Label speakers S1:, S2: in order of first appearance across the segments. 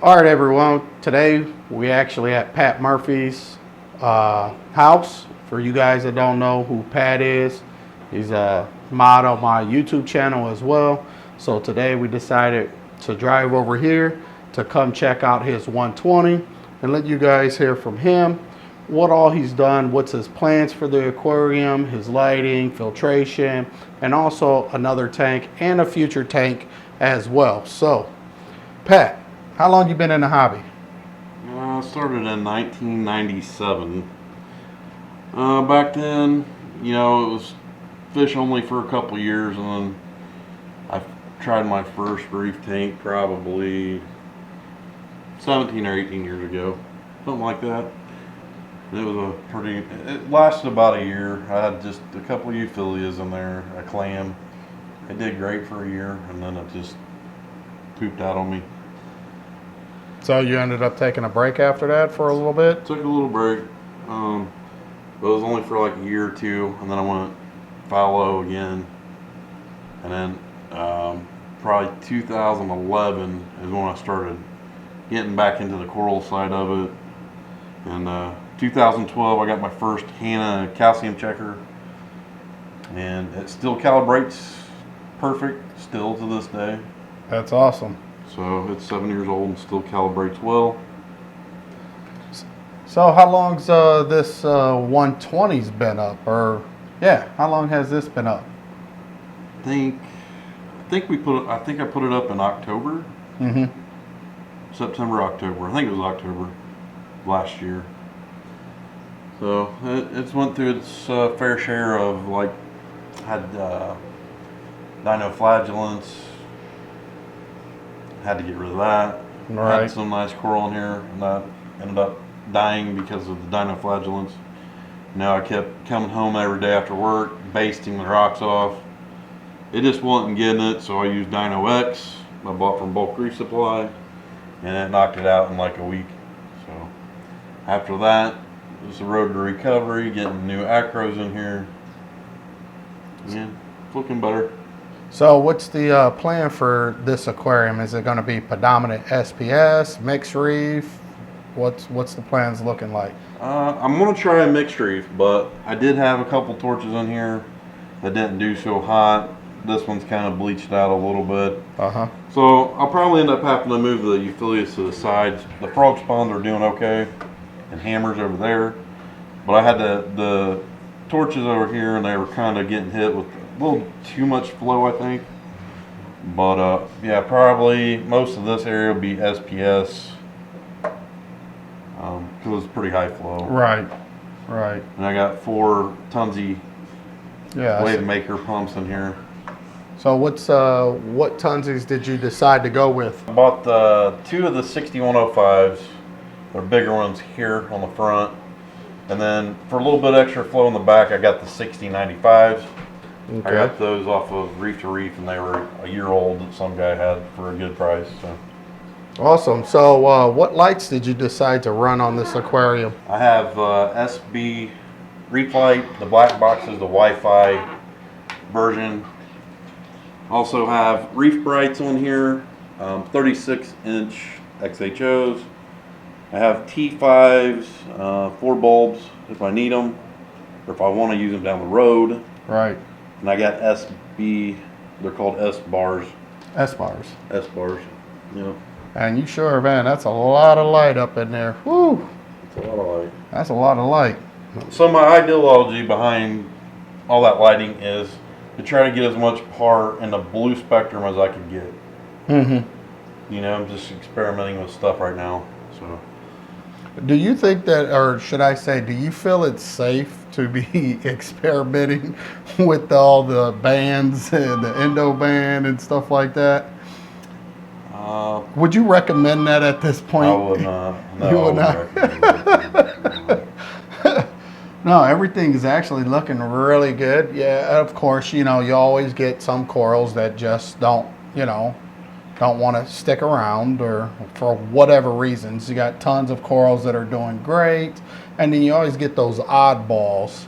S1: All right, everyone. Today we actually at Pat Murphy's house. For you guys that don't know who Pat is, he's a mod on my YouTube channel as well. So today we decided to drive over here to come check out his 120 and let you guys hear from him what all he's done, what's his plans for the aquarium, his lighting, filtration, and also another tank and a future tank as well. So, Pat, how long you been in the hobby?
S2: I started in 1997. Back then, it was fish only for a couple years, and then I tried my first reef tank probably 17 or 18 years ago, something like that. It was it lasted about a year. I had just a couple of euphyllias in there, a clam. It did great for a year, and then it just pooped out on me.
S1: So you ended up taking a break after that for a little bit?
S2: Took a little break, but it was only for like a year or two, and then I went fallow again. And then probably 2011 is when I started getting back into the coral side of it. And 2012 I got my first Hanna calcium checker, and it still calibrates perfect still to this day.
S1: That's awesome.
S2: So it's 7 years old and still calibrates well.
S1: So how long's this 120's been up? Or yeah, how long has this been up?
S2: I think I put it up in October. September, October. I think it was October last year. So it's went through its fair share of had dinoflagellants. Had to get rid of that.
S1: Right.
S2: Had some nice coral in here, and that ended up dying because of the dinoflagellants. Now I kept coming home every day after work, basting the rocks off. It just wasn't getting it, so I used Dino X. I bought from Bulk Reef Supply, and it knocked it out in like a week. So after that, it was the road to recovery, getting new acros in here. Yeah, it's looking better.
S1: So what's the plan for this aquarium? Is it going to be predominant SPS, mixed reef? What's the plans looking like?
S2: I'm going to try a mixed reef, but I did have a couple torches in here that didn't do so hot. This one's kind of bleached out a little bit. So I'll probably end up having to move the euphyllias to the sides. The frog spawns are doing okay, and hammers over there. But I had the torches over here, and they were kind of getting hit with a little too much flow, I think. But yeah, probably most of this area will be SPS, because it's pretty high flow.
S1: Right.
S2: And I got 4 Tunzi wave maker pumps in here.
S1: So what Tunzies did you decide to go with?
S2: I bought the 2 of the 6105s. They're bigger ones here on the front, and then for a little bit extra flow in the back, I got the 6095s. Okay. I got those off of Reef to Reef, and they were a year old that some guy had for a good price. So.
S1: Awesome. So what lights did you decide to run on this aquarium?
S2: I have SB Reef Light. The black box is the Wi-Fi version. Also have Reef Brights on here, 36-inch XHOs. I have T5s, 4 bulbs if I need them, or if I want to use them down the road.
S1: Right.
S2: And I got SB, they're called S-bars.
S1: S-bars.
S2: S-bars, yeah.
S1: And you sure, man, that's a lot of light up in there. Woo!
S2: It's a lot of light.
S1: That's a lot of light.
S2: So my ideology behind all that lighting is to try to get as much par in the blue spectrum as I could get. I'm just experimenting with stuff right now. So.
S1: Do you think that, or should I say, do you feel it's safe to be experimenting with all the bands and the endo band and stuff like that? Would you recommend that at this point?
S2: I would not. No,
S1: you would not. No, everything is actually looking really good. Yeah, of course, you always get some corals that just don't want to stick around, or for whatever reasons. You got tons of corals that are doing great, and then you always get those oddballs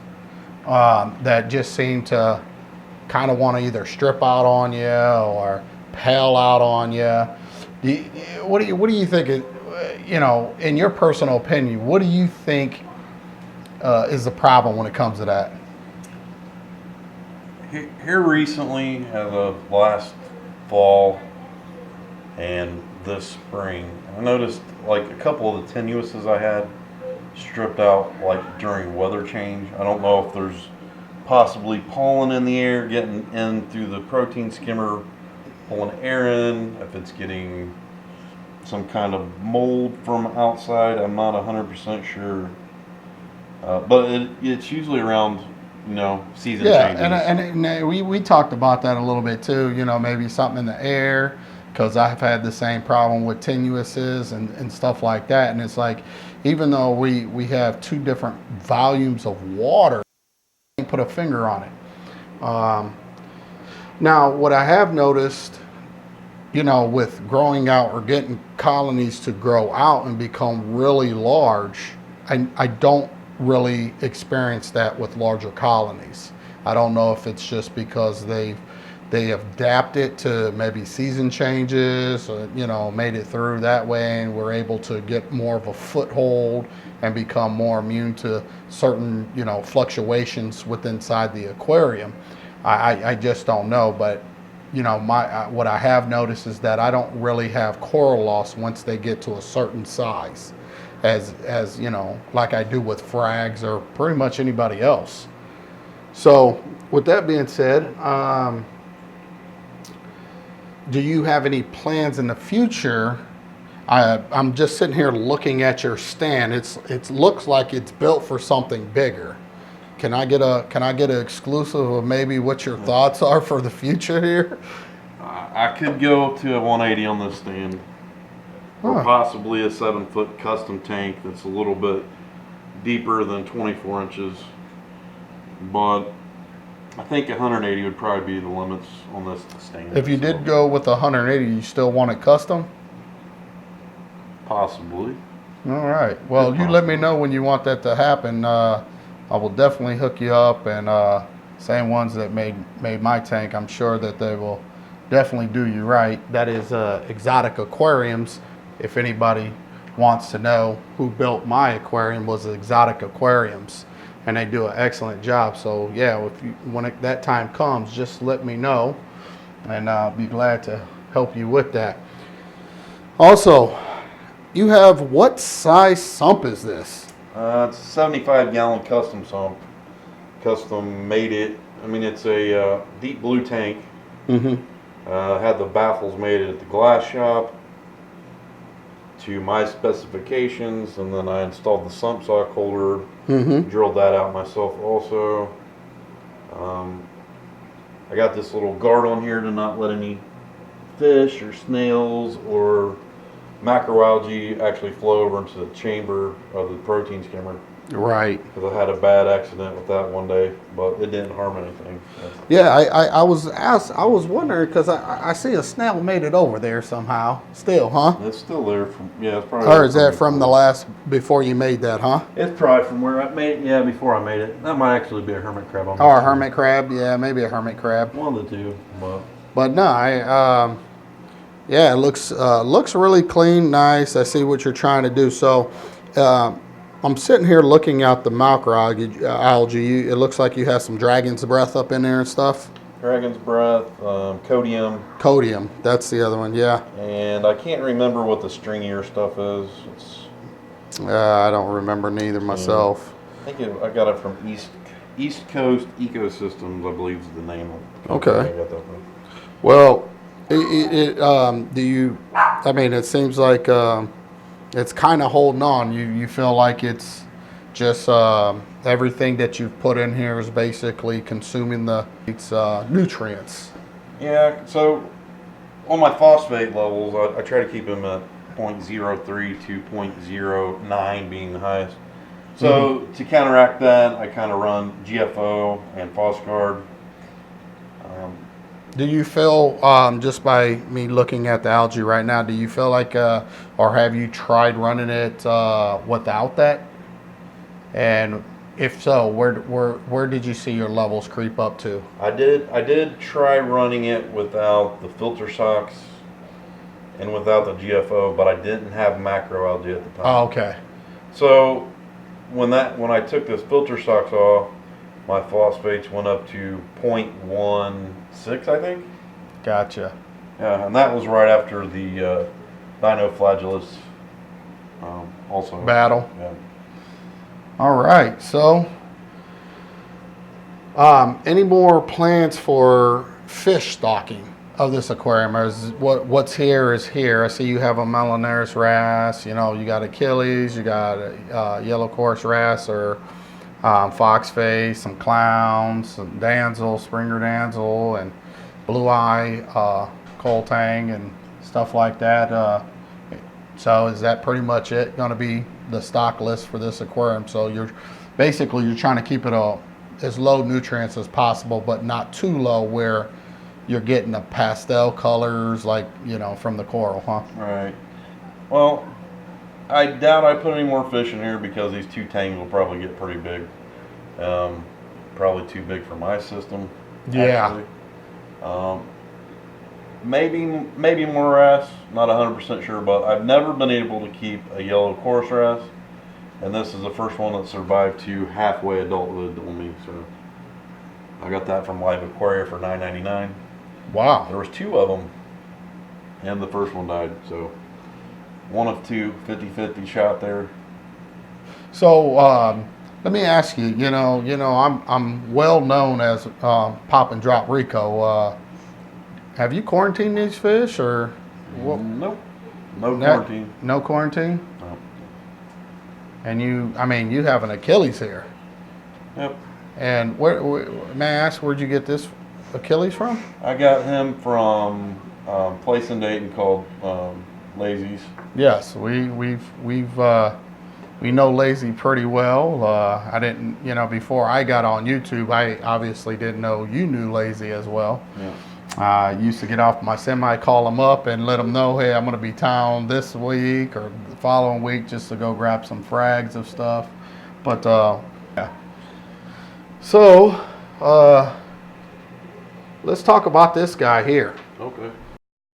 S1: that just seem to kind of want to either strip out on you or pale out on you. What do you think? You know, in your personal opinion, what do you think is the problem when it comes to that?
S2: Here recently, as of last fall and this spring, I noticed like a couple of the tenuouses I had stripped out like during weather change. I don't know if there's possibly pollen in the air getting in through the protein skimmer, pulling air in, if it's getting some kind of mold from outside. I'm not 100% sure. But it's usually around, you know, season changes.
S1: And we talked about that a little bit too. You know, maybe something in the air, because I've had the same problem with tenuouses and stuff like that. And it's like, even though we have two different volumes of water, I can't put a finger on it. Now, what I have noticed, you know, with growing out or getting colonies to grow out and become really large, I don't really experience that with larger colonies. I don't know if it's just because they have adapted to maybe season changes, or, you know, made it through that way, and we're able to get more of a foothold and become more immune to certain, you know, fluctuations within inside the aquarium. I just don't know, but you know, what I have noticed is that I don't really have coral loss once they get to a certain size, as you know, like I do with frags or pretty much anybody else. So with that being said, do you have any plans in the future? I'm just sitting here looking at your stand. It looks like it's built for something bigger. Can I get an exclusive of maybe what your thoughts are for the future here?
S2: I could go to a 180 on this stand. Or possibly a 7-foot custom tank that's a little bit deeper than 24 inches. But I think 180 would probably be the limits on this stand.
S1: If you did go with 180, you still want it custom?
S2: Possibly.
S1: All right. Well, you let me know when you want that to happen. I will definitely hook you up, and same ones that made my tank, I'm sure that they will definitely do you right. That is Exotic Aquariums. If anybody wants to know who built my aquarium, was Exotic Aquariums, and they do an excellent job. So yeah, when that time comes, just let me know, and I'll be glad to help you with that. Also, you have, what size sump is this?
S2: It's a 75-gallon custom sump. Custom made it. I mean, it's a deep blue tank. Had the baffles made at the glass shop to my specifications, and then I installed the sump sock holder, drilled that out myself also. I got this little guard on here to not let any fish or snails or macroalgae actually flow over into the chamber of the protein skimmer.
S1: Right.
S2: Because I had a bad accident with that one day, but it didn't harm anything.
S1: Yeah, I was wondering, because I see a snail made it over there somehow. Still, huh?
S2: It's still there from, yeah, it's probably.
S1: Or is that from the last, before you made that, huh?
S2: It's probably from where I made it, yeah, before I made it. That might actually be a hermit crab.
S1: Or a hermit crab, yeah, maybe a hermit crab.
S2: One of the two,
S1: But no, yeah, it looks really clean, nice. I see what you're trying to do. So, I'm sitting here looking at the macroalgae. It looks like you have some dragon's breath up in there and stuff.
S2: Dragon's breath, codium.
S1: Codium, that's the other one, yeah.
S2: And I can't remember what the stringier stuff is.
S1: I don't remember neither myself.
S2: I think I got it from East Coast Ecosystems, I believe is the name of it.
S1: Okay.
S2: I got that from.
S1: Well, do you? I mean, it seems like it's kind of holding on. You feel like it's just everything that you've put in here is basically consuming its nutrients.
S2: Yeah. So on my phosphate levels, I try to keep them at 0.03 to 0.09 being the highest. So to counteract that, I kind of run GFO and Phosguard.
S1: Do you feel, just by me looking at the algae right now, do you feel like, or have you tried running it without that? And if so, where did you see your levels creep up to?
S2: I did try running it without the filter socks, and without the GFO, but I didn't have macroalgae at the time.
S1: Oh, okay.
S2: So when I took this filter socks off, my phosphates went up to 0.16, I think.
S1: Gotcha.
S2: Yeah, and that was right after the dinoflagellus also
S1: Battle.
S2: Yeah.
S1: All right. So, any more plans for fish stocking of this aquarium? Or is what's here is here? I see you have a Melanaris wrasse. You know, you got Achilles, you got a yellow coarse wrasse, or foxface, some clowns, some danzel, Springer danzel, and blue eye coltang and stuff like that. So is that pretty much it? Going to be the stock list for this aquarium? So you're trying to keep it as low nutrients as possible, but not too low where you're getting the pastel colors like, you know, from the coral, huh?
S2: Right. Well, I doubt I put any more fish in here because these two tangs will probably get pretty big. Probably too big for my system.
S1: Yeah.
S2: Actually. Maybe more wrasse. Not 100% sure, but I've never been able to keep a yellow coarse wrasse, and this is the first one that survived to halfway adulthood on me. So I got that from Live Aquaria for $9.99.
S1: Wow.
S2: There was 2 of them, and the first one died. So one of 2, 50-50 shot there.
S1: So let me ask you. You know, I'm well known as Pop and Drop Rico. Have you quarantined these fish, or what?
S2: Nope. No quarantine.
S1: No quarantine.
S2: No.
S1: And you have an Achilles here.
S2: Yep.
S1: And where may I ask, where'd you get this Achilles from?
S2: I got him from a place in Dayton called Lazy's.
S1: Yes, we know Lazy pretty well. I didn't, before I got on YouTube, I obviously didn't know you knew Lazy as well.
S2: Yeah.
S1: I used to get off my semi, call them up and let them know, hey, I'm going to be town this week or the following week just to go grab some frags of stuff. But, yeah. So, let's talk about this guy here.
S2: Okay.